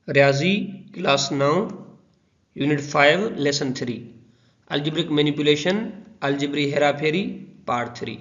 रियाज़ी class 9 unit 5 lesson 3 algebraic manipulation algebra हेराफेरी part 3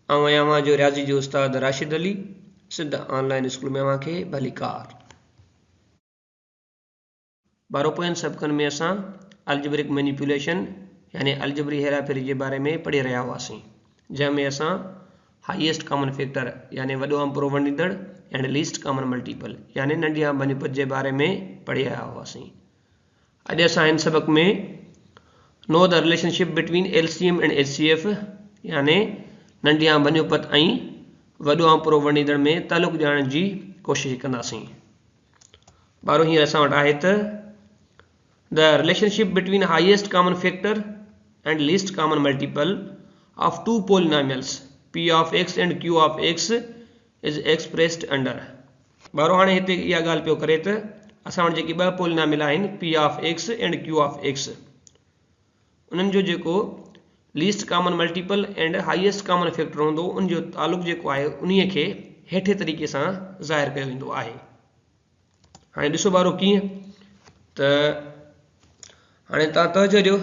आवां जो रियाज़ी जो उस्ताद राशिद अली सिद्ध ऑनलाइन स्कूल में अवांखे भलीकार बारोपोइन सबकन में असां अलजेब्रिक मैनिपुलेशन यानी अलजेब्री हेराफेरी के बारे में पढ़ी रहा हुआसीं जंहिंमें असां हाईएस्ट कॉमन फैक्टर यानी वॾो अंपरो वंडींदड़ एंड लीस्ट कॉमन मल्टीपल यानी नंढी बनिपत के बारे में पढ़ी रहा हुआसीं। अॼु असां हिन सबक में know the relationship between LCM and HCF यानी नंढी बनिपत ऐं वॾो अंपरो वंडींदड़ में तालुक ॼाणण की कोशिश कंदासीं। ॿारो हींअर असां वटि आहे त the relationship between highest common factor and least common multiple of two polynomials p of x and q of x is expressed under बारो हाणे हिते इहा ॻाल्हि पियो करे त असां वटि जेकी ॿ पोलिनॉमियल आहिनि p of x and q of x उन्हनि जो जेको least common multiple and highest common factor हूंदो उन जो तालुक जेको आहे उन्हीअ खे हेठे तरीक़े सां ज़ाहिर कयो वेंदो आहे। हाणे ॾिसो ॿारो कीअं त हाणे तव्हां तवजो ॾियो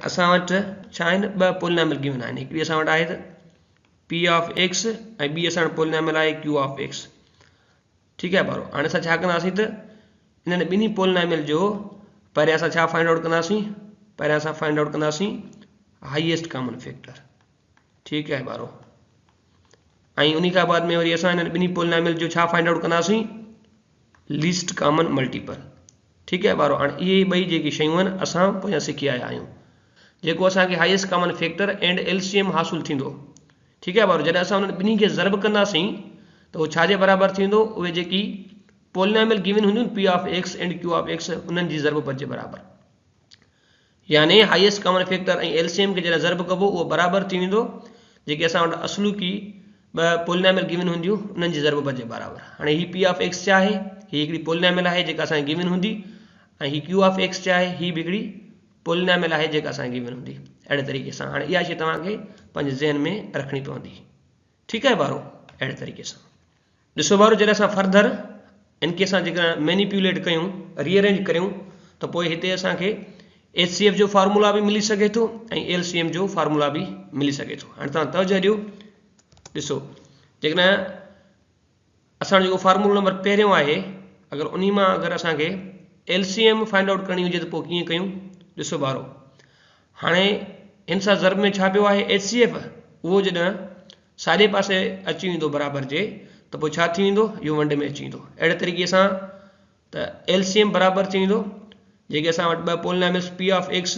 असां वटि छा आहिनि ॿ पोलिनॉमियल गिवन आहिनि हिकिड़ी असां वटि आहे त p ऑफ x ऐं ॿी असां वटि पोलिनॉमियल आहे q ऑफ x ठीकु आहे ॿारो। हाणे असां छा कंदासीं त इन्हनि ॿिन्ही पोलिनॉमियल जो पहिरियों असां छा फाइंड आउट कंदासीं पहिरियों असां फाइंड आउट कंदासीं हाईएस्ट कॉमन फैक्टर ठीकु आहे ॿारो ऐं उन खां बाद में वरी असां इन्हनि ॿिन्ही पोलिनॉमियल जो छा फाइंड आउट कंदासीं लीस्ट कॉमन मल्टीपल ठीकु आहे ॿारो। हाणे इहे ॿई जेकी शयूं आहिनि असां पोयां सिखी आया आहियूं जेको असांखे highest common factor and LCM हासिल थींदो ठीकु आहे ॿारो। जॾहिं असां उन्हनि ॿिन्ही खे ज़र्ब कंदासीं त उहो छाजे बराबरि थींदो उहे जेकी पोलिनॉमियल गिवन हूंदियूं p of x and q of x उन्हनि जी ज़र्ब जे बराबरि यानी हाईएस्ट कॉमन फैक्टर ऐं एलसीएम खे जॾहिं ज़र्ब कबो उहो बराबरि थी वेंदो जेके असां वटि असलूकी ॿ पोलिनॉमियल गिवन हूंदियूं उन्हनि जी ज़र्ब जे बराबरि। हाणे हीअ p ऑफ x छा आहे हीअ हिकिड़ी पोलिनॉमियल आहे जेका असांखे गिवन हूंदी ऐं हीअ q ऑफ x छा आहे हीअ बि हिकिड़ी पोलिनॉमियल आहे जेका असांखे गिवन हूंदी अहिड़े तरीक़े सां। हाणे इहा शइ तव्हांखे पंहिंजे ज़हन में रखणी पवंदी ठीकु आहे ॿारो अहिड़े तरीक़े सां। ॾिसो ॿारो जॾहिं असां फर्दर इनखे असां जेका मैनिपुलेट कयूं रीअरेंज करियूं त पोइ हिते असांखे एचसीएफ जो फार्मूला बि मिली सघे थो ऐं एलसीएम जो फार्मूला बि मिली सघे थो। हाणे तव्हां तवजो ॾियो ॾिसो जेकॾहिं असांजो जेको फार्मूलो नंबर पहिरियों आहे अगरि उन मां अगरि असांखे एलसीएम फाइंड आउट करणी हुजे त पोइ कीअं कयूं ॾिसो ॿारो हाणे हिन सां ज़र्ब में छा पियो आहे एचसीएफ उहो जॾहिं साॼे पासे अची वेंदो बराबरि जे त पोइ छा थी वेंदो इहो वंडे में अची वेंदो अहिड़े तरीक़े सां त एलसीएम बराबरि थी वेंदो जेके असां वटि ॿ पोलिनॉमियल्स p of x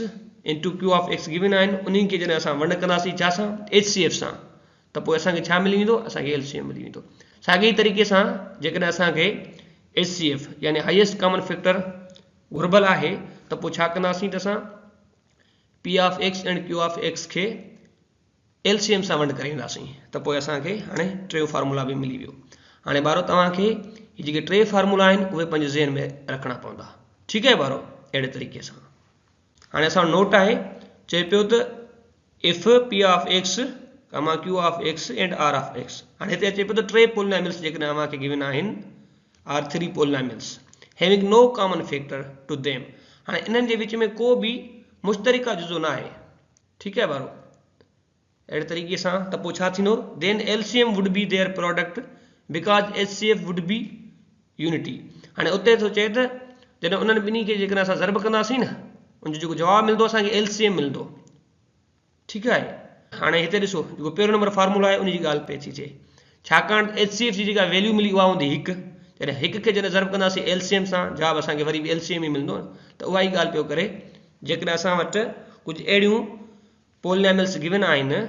into q of x given आहिनि उन्हनि खे जॾहिं असां वंड कंदासीं छा सां एचसीएफ सां त पोइ असांखे छा मिली वेंदो असांखे एलसीएम मिली वेंदो। साॻी तरीक़े सां जेकॾहिं असांखे एचसीएफ यानी हाईएस्ट कॉमन फैक्टर घुर्बल आहे त पोइ छा कंदासीं त असां p of x and q of x खे एलसीएम सां वंड करे ईंदासीं त पोइ असांखे हाणे टे फार्मूला बि मिली वियो। हाणे ॿारो तव्हांखे हीअ जेके टे फार्मूला आहिनि उहे पंहिंजे ज़हन में रखणा पवंदा ठीकु आहे ॿारो अहिड़े तरीक़े सां। हाणे असां नोट आहे चए पियो त if p of x comma q of x and r of x हाणे हिते अचे पियो त टे पोलिनॉमियल्स जेकॾहिं अव्हांखे गिवन आहिनि are three polynomials having no common factor to them हाणे इन्हनि जे विच में को बि मुश्तरिका जुज़ो न आहे ठीकु आहे ॿारो अहिड़े तरीक़े सां त पोइ छा थींदो then LCM would be their product because HCF would be unity. हाणे उते थो चए त जॾहिं उन्हनि ॿिन्ही खे जेकॾहिं असां ज़र्ब कंदासीं न उनजो जेको जवाबु मिलंदो असांखे एलसीएम मिलंदो ठीकु आहे। हाणे हिते ॾिसो जेको पहिरियों नंबर फार्मूला आहे उनजी ॻाल्हि पई थी थिए छाकाणि एचसीएफ जी जेका वैल्यू मिली उहा हूंदी हिकु जॾहिं हिक खे जॾहिं ज़र्ब कंदासीं एलसीएम सां जवाबु असांखे वरी बि एलसीएम ई मिलंदो त उहा ई ॻाल्हि पियो करे जेकॾहिं असां वटि कुझु अहिड़ियूं पोलिनॉमियल्स गिवन आहिनि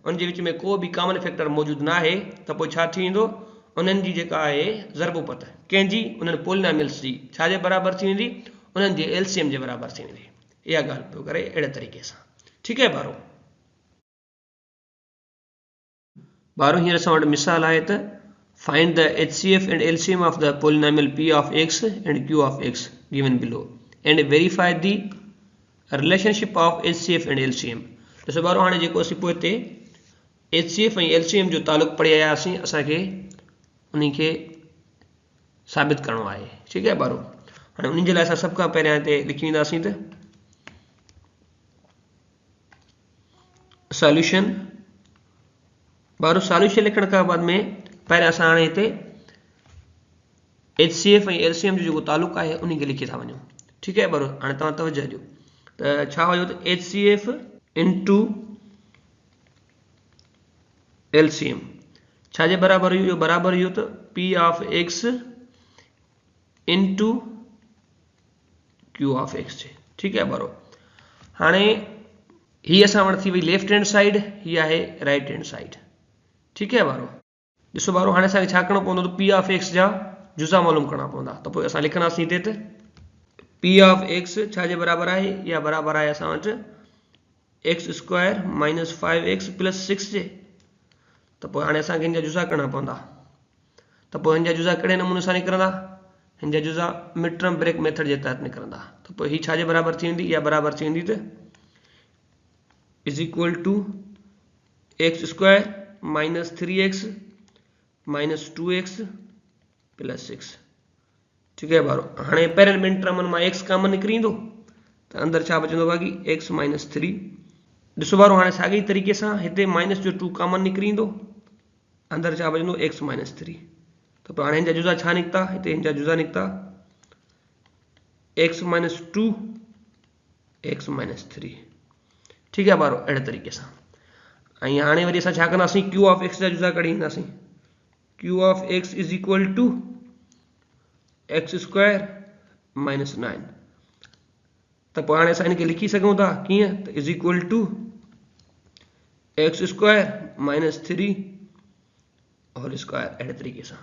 उन जे विच में को बि कॉमन फैक्टर मौजूदु न आहे त पोइ छा थी वेंदो उन्हनि जी जेका आहे ज़र्बुपत कंहिंजी उन्हनि पोलिनॉमियल्स जी छाजे बराबरि थी वेंदी उन्हनि जे एलसीएम जे बराबरि थी वेंदी इहा ॻाल्हि पियो करे अहिड़े तरीक़े सां ठीकु आहे ॿारो। ॿारो हींअर असां वटि मिसाल आहे त find the HCF and LCM of the polynomial p of x and q of x given below and verify the relationship of HCF and LCM. ॾिसो ॿारो हाणे जेको असीं पोइ हिते एचसीएफ ऐं एलसीएम जो तालुक पढ़ी आयासीं असांखे उन खे साबित करणो आहे। ठीक है बारो, हाणे उन जे लाइ असां सभ खां पहिरियां हिते लिखी वेंदासीं त सॉल्यूशन। बारो सॉल्यूशन लिखण खां बाद में पहिरियां असां हाणे हिते HCF ऐं LCM जो जेको तालुक आहे उन खे लिखी था वञूं। ठीक है बारो, हाणे तव्हां तवजो ॾियो त छा हुयो त HCF इंटू LCM छा जे बराबर हुयो, बराबर हुयो त P of X into Q of X जे। ठीक है बारो, हाणे ही असां वटि थी वई लेफ्ट हैंड साइड, ही आहे राइट हैंड साइड। ठीक है बारो, ॾिसो बारो हाणे असांखे छा करणो पवंदो त P ऑफ X जा जुज़ा मालूम करणा पवंदा। त पोइ असां लिखंदासीं हिते त P ऑफ X छा जे बराबर आहे, या बराबर आहे असां वटि x square minus 5x plus 6 जे। त पोइ हाणे असांखे हिन जा जुज़ा करणा पवंदा। त पोइ हिन जा जुज़ा कहिड़े नमूने सां निकिरंदा, हिन जा जुज़ा मिड टर्म ब्रेक मेथड जे तहत निकिरंदा। त पोइ ही छा जे बराबर थी वेंदी, या बराबर थी वेंदी त is equal to X square minus 3x minus 2x plus 6। ठीक है बारो, हाणे पहिरियनि ॿिनि टर्मनि मां x कॉमन निकिरी ईंदो त अंदरि छा बचंदो बाक़ी x माइनस 3। ॾिसो बारो हाणे साॻी तरीक़े सां हिते माइनस जो 2 कॉमन निकिरी ईंदो, अंदरि छा बचंदो x माइनस 3। त पोइ हाणे हिन जा जुज़ा छा निकिता, हिते हिन जा जुज़ा निकिता x माइनस 2 x माइनस 3। ठीक है बारो, अहिड़े तरीक़े सां। ऐं हाणे वरी असां छा कंदासीं, q ऑफ x जा जुज़ा कढी ईंदासीं। q of x is equal to X square minus 9। त पोइ हाणे असां हिन खे लिखी सघूं था कीअं त is equal to X square minus 3 whole square, अहिड़े तरीक़े सां।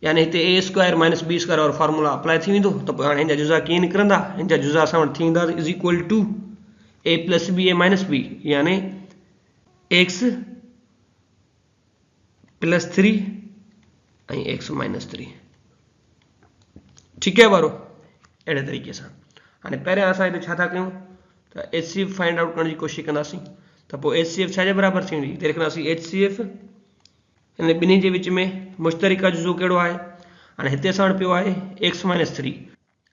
यानी हिते A square minus B square और फार्मूला अप्लाई थी वेंदो। त पोइ हाणे हिन जा जुज़ा कीअं निकिरंदा, हिन जा जुज़ा असां वटि थी वेंदा is equal to A plus B A minus B, यानी एक्स प्लस 3 ऐं एक्स माइनस 3। ठीक है बारो, अहिड़े तरीक़े सां। हाणे पहिरियां असां हिते छा था कयूं त HCF फाइंड आउट करण जी कोशिशि कंदासीं। त पोइ HCF छा जे बराबर थी वेंदी, हिते लिखंदासीं HCF हिन ॿिन्ही जे विच में मुश्तरिका जुज़ो कहिड़ो आहे। हाणे हिते असां वटि पियो आहे x माइनस 3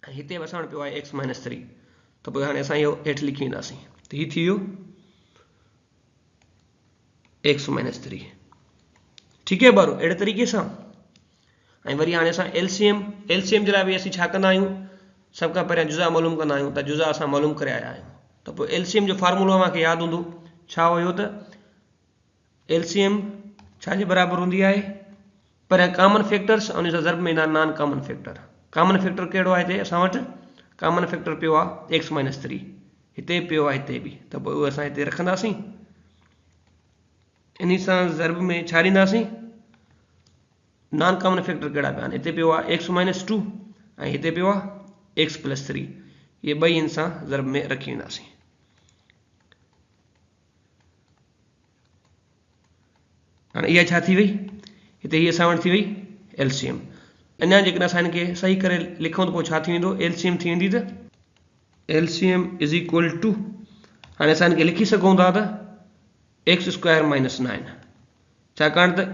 ऐं हिते बि असां वटि पियो आहे x माइनस 3। त पोइ हाणे असां इहो हेठि लिखी वेंदासीं त हीउ थी वियो x माइनस 3। ठीक है बारो, अहिड़े तरीक़े सां। ऐं वरी हाणे असां LCM जे लाइ बि असीं छा कंदा आहियूं, सभ खां पहिरियां जुज़ा मालूम कंदा आहियूं। त जुज़ा असां मालूम करे आया आहियूं। त पोइ LCM जो फार्मूलो मूंखे यादि हूंदो, छा हुयो त LCM छा जे बराबर हूंदी आहे, पहिरियां कॉमन फैक्टर्स ऐं उन सां ज़र्ब में ईंदा non common factor. Common factor कहिड़ो आहे, हिते असां वटि कॉमन फैक्टर पियो आहे x माइनस 3, हिते पियो आहे हिते बि। त पोइ उहो असां हिते रखंदासीं, इन सां ज़र्ब में छा ॾींदासीं, नॉन कॉमन फैक्टर कहिड़ा पिया आहिनि, हिते पियो आहे x माइनस 2 ऐं हिते पियो आहे x प्लस 3। इहे ॿई इन सां ज़र्ब में रखी वेंदासीं। हाणे इहा छा थी वई, हिते हीअ असां वटि थी वई LCM। अञा जेकॾहिं असां हिन खे सही करे लिखूं त पोइ छा थी वेंदो, LCM थी वेंदी त LCM इज इक्वल टू, हाणे असां हिन खे लिखी सघूं था त एक्स स्क्वायर माइनस 9, छाकाणि त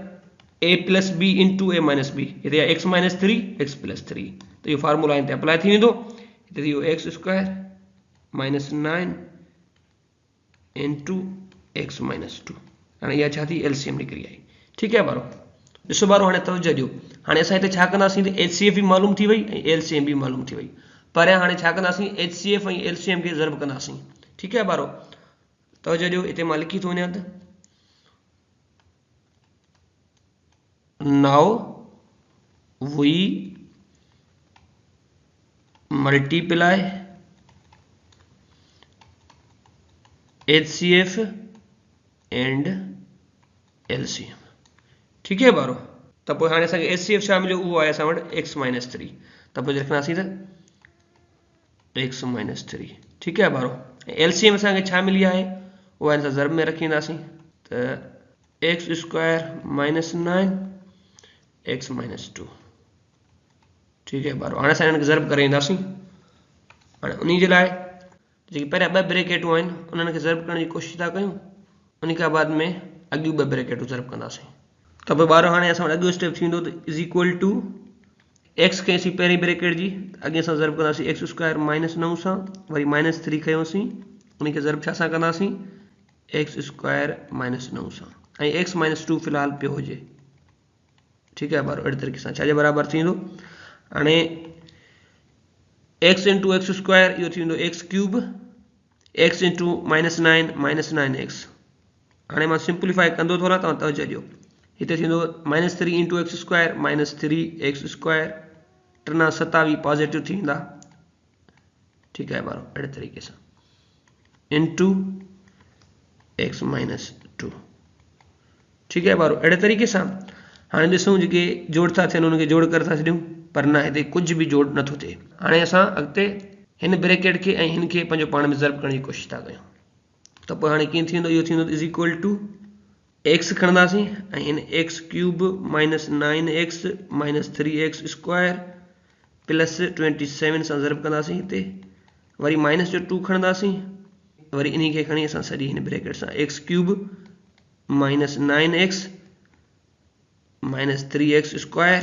ए प्लस बी इंटू ए माइनस बी, हिते एक्स माइनस 3 एक्स प्लस 3। त इहो फार्मूला हिन ते अप्लाई थी वेंदो। हिते थी वियो x square minus 9 into x minus 2। हाणे इहा छा थी, LCM निकिरी आई। ठीक है बारो, ॾिसो बारो हाणे तवजो ॾियो। हाणे असां हिते छा कंदासीं त HCF बि मालूम थी वई ऐं LCM बि मालूम थी वई। पहिरियां हाणे छा कंदासीं, HCF ऐं LCM खे ज़र्ब कंदासीं। ठीक है बारो, तवजो ॾियो, हिते मां लिखी थो वञा त now we multiply HCF and LCM। ठीक है बारो, त पोइ हाणे असांखे HCF छा मिलियो, उहो आहे असां वटि x माइनस 3। त पोइ लिखंदासीं त x माइनस 3। ठीक है बारो, LCM असांखे छा मिली आहे, उहा हिन सां ज़र्ब में रखी वेंदासीं त x square minus 9 x minus 2। ठीक है बारो, हाणे असां हिन खे ज़र्ब करे ईंदासीं। हाणे उन जे लाइ जेकी पहिरियां ॿ ब्रेकेटूं आहिनि उन्हनि खे ज़र्ब करण जी कोशिशि था कयूं, उन खां बाद में अॻियूं ॿ ब्रेकेटूं ज़र्ब कंदासीं। त पोइ ॿार हाणे असां वटि अॻियो स्टेप थी वेंदो त इज़ इक्वल टू एक्स कईसीं पहिरीं ब्रैकेट जी अॻे सां ज़रब कंदासीं एक्स स्क्वायर माइनस 9 सां वरी माइनस 3 खयोंसीं उनखे ज़रब छा सां कंदासीं एक्स स्क्वायर माइनस 9 सां ऐं एक्स माइनस 2 फ़िलहाल पियो हुजे। ठीक है बारो अहिड़े तरीक़े सां छाजे बराबर थींदो हाणे एक्स इंटू एक्स स्क्वायर इहो थी वेंदो x cube x into minus 9 x. हाणे मां सिंप्लीफाई कंदो थोड़ा तव्हां तवजो ॾियो हिते थींदो minus 3 into x square minus 3 x square टिना 27 पॉजिटिव थी वेंदा। ठीक है बारो अहिड़े तरीक़े सां इंटू एक्स माइनस 2। ठीक है बारो अहिड़े तरीक़े सां हाणे ॾिसूं जेके जोड़ था थियनि उनखे जोड़ करे था छॾियूं पर न हिते कुछ भी जोड़ नथो थिए। हाणे असां अॻिते हिन ब्रैकेट खे ऐं हिन खे पंहिंजो पाण में ज़रब करण जी कोशिशि था कयूं त पोइ हाणे कीअं थींदो इहो थींदो इज़ इक्वल टू एक्स खणंदासीं ऐं हिन x cube minus 9x minus 3x square plus 27 सां ज़रब कंदासीं हिते वरी माइनस जो 2 खणंदासीं वरी इन खे खणी असां सॼी हिन ब्रैकेट सां x cube minus 9x minus 3x square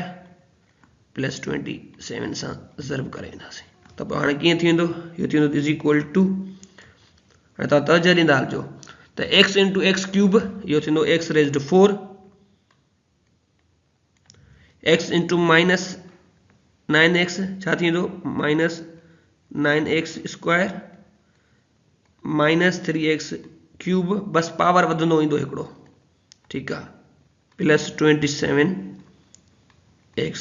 plus 27 सां ज़रब करे ईंदासीं त पोइ हाणे कीअं थींदो इहो थींदो इज़ इक्वल टू हाणे तव्हां तवजो ॾींदा हलिजो त एक्स इंटू एक्स क्यूब इहो थींदो x raised 4 x into minus 9x छा थींदो minus 9x square minus 3x cube बस पावर वधंदो ईंदो हिकिड़ो। ठीक आहे प्लस 27x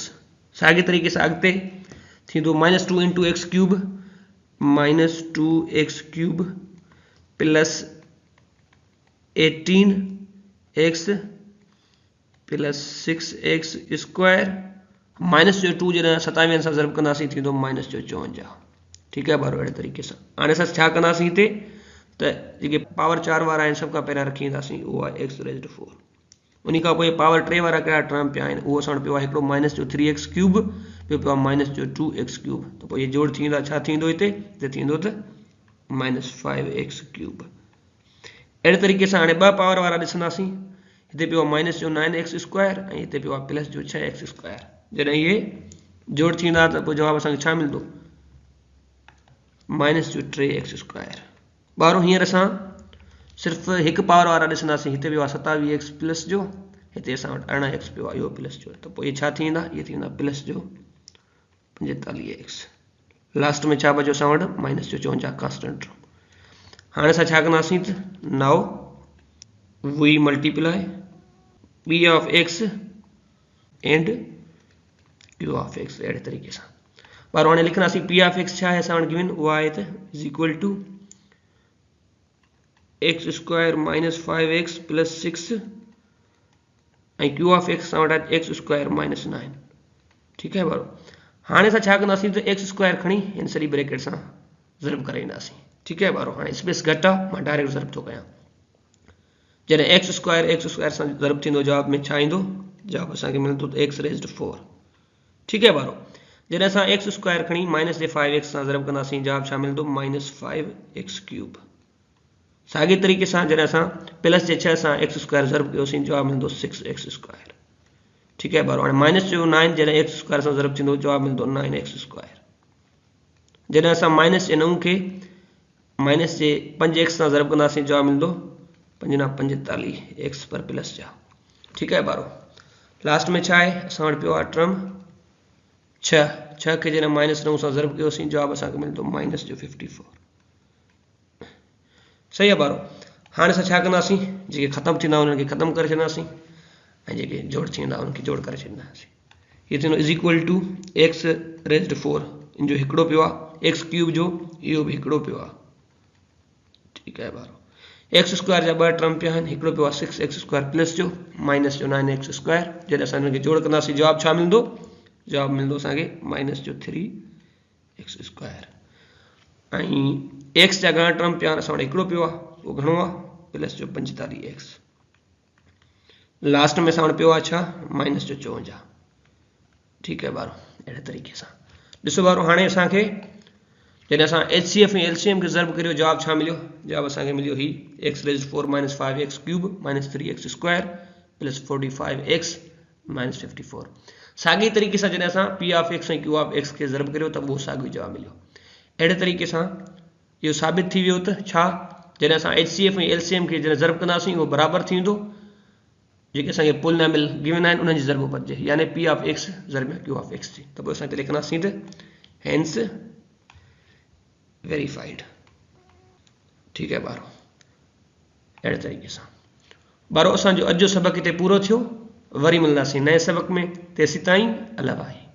साॻे तरीक़े सां अॻिते थींदो minus 2 into x cube minus 2x cube plus 18x plus 6x square minus जो 2 जॾहिं 27 सां ज़रब कंदासीं थींदो माइनस जो 54। ठीक है बारो अहिड़े तरीक़े सां हाणे असां छा कंदासीं हिते त जेके पावर 4 वारा आहिनि सभ खां पहिरियां रखी ईंदासीं उहो आहे एक्स रेज़्ड 4 उन खां पोइ पावर 3 वारा कहिड़ा टर्म पिया आहिनि उहो असां वटि पियो आहे हिकिड़ो माइनस जो 3x क्यूब ॿियो पियो आहे माइनस जो 2x क्यूब त पोइ इहे जोड़ थींदा छा थींदो हिते थींदो त माइनस 5x क्यूब। अहिड़े तरीक़े सां हाणे ॿ पावर वारा ॾिसंदासीं हिते पियो आहे माइनस जो 9x स्क्वायर ऐं हिते पियो आहे प्लस जो 6x स्क्वायर जॾहिं इहे जोड़ थींदा त पोइ जवाबु असांखे छा मिलंदो माइनस जो 3x स्क्वायर। ॿारहों हींअर असां सिर्फ़ु हिकु पावर वारा ॾिसंदासीं हिते पियो आहे 27x प्लस जो हिते असां वटि 18x पियो आहे इहो प्लस जो त पोइ इहे छा थींदा इहे थींदा प्लस जो 45x लास्ट में छा बचो असां वटि माइनस जो 54 कांस्टेंट टर्म। हाणे असां छा कंदासीं त now we multiply p of x and q of x अहिड़े तरीक़े सां ॿारहों हाणे लिखंदासीं p ऑफ x छा आहे असां वटि गिवन उहा आहे त is equal to X square minus 5x plus 6 ऐं क्यू ऑफ एक्स असां वटि आहे एक्स स्क्वायर माइनस 9। ठीक है बारो हाणे असां छा कंदासीं त एक्स स्क्वायर खणी हिन सॼी ब्रैकेट सां ज़रब करे ईंदासीं। ठीक है बारो हाणे स्पेस घटि आहे मां डायरेक्ट ज़रब थो कयां जॾहिं एक्स स्क्वायर सां ज़रब थींदो जवाब में छा ईंदो जवाब असांखे मिलंदो त एक्स रेज़्ड 4। ठीक है बारो जॾहिं असां एक्स स्क्वायर खणी माइनस जे 5x सां ज़रब कंदासीं जवाब छा मिलंदो माइनस 5x क्यूब। साॻे तरीक़े सां जॾहिं असां प्लस जे 6 सां एक्स स्क्वायर ज़रब कयोसीं जवाब मिलंदो 6x स्क्वायर। ठीक है बारो हाणे माइनस जो 9 जॾहिं एक्स स्क्वायर सां ज़रब थींदो जवाब मिलंदो 9x स्क्वायर। जॾहिं असां माइनस जे 9 खे माइनस जे 5x सां ज़रब कंदासीं जवाब मिलंदो 5 ना 45x पर प्लस जा। ठीक है बारो लास्ट में छा आहे असां वटि पियो आहे टर्म 6 खे जॾहिं माइनस 9 सां ज़रब कयोसीं जवाब असांखे मिलंदो माइनस जो 54। सही आहे बारो हाणे असां छा कंदासीं जेके ख़तमु थींदा उन्हनि खे ख़तमु करे छॾींदासीं ऐं जेके जोड़ थींदा उन्हनि खे जोड़ करे छॾींदासीं। हीअ थींदो is equal to X raised 4 इन जो हिकिड़ो पियो आहे एक्स क्यूब जो इहो बि हिकिड़ो पियो आहे। ठीक है बारो एक्स स्क्वायर जा 2 टर्म पिया आहिनि हिकिड़ो पियो आहे 6x स्क्वायर प्लस जो माइनस जो 9x स्क्वायर जॾहिं असां हिननि खे जोड़ कंदासीं जवाब छा मिलंदो जवाब मिलंदो असांखे माइनस जो 3x स्क्वायर ऐं एक्स जा घणा टर्म पिया आहिनि असां वटि हिकिड़ो पियो आहे उहो घणो आहे प्लस जो 45x लास्ट में असां वटि पियो आहे छा माइनस जो 54। ठीक है बारो अहिड़े तरीक़े सां ॾिसो बारो हाणे असांखे जॾहिं असां HCF ऐं LCM खे ज़रब करियो जवाब छा मिलियो जवाब असांखे मिलियो ही x raised 4 minus 5x cube minus 3x square plus 45x minus 54। साॻी तरीक़े सां जॾहिं असां पी ऑफ एक्स ऐं क्यू ऑफ एक्स खे ज़रब करियो त उहो साॻियो जवाबु मिलियो। अहिड़े तरीक़े सां इहो साबित थी वियो त छा जॾहिं असां HCF ऐं LCM खे जॾहिं ज़रब कंदासीं उहो बराबरि थींदो जेके असांखे पोलिनोमियल गिवन आहिनि उन्हनि जी ज़रब पइजे, यानी पी ऑफ एक्स ज़रब क्यू ऑफ एक्स जी। त पोइ असां हिते लिखंदासीं त हेंस वेरीफाइड। ठीकु आहे ॿारो, अहिड़े तरीक़े सां ॿारो असांजो अॼु जो सबक़ हिते पूरो थियो। वरी मिलंदासीं नए सबक़ में, तेसीं ताईं अल्लाह भाई।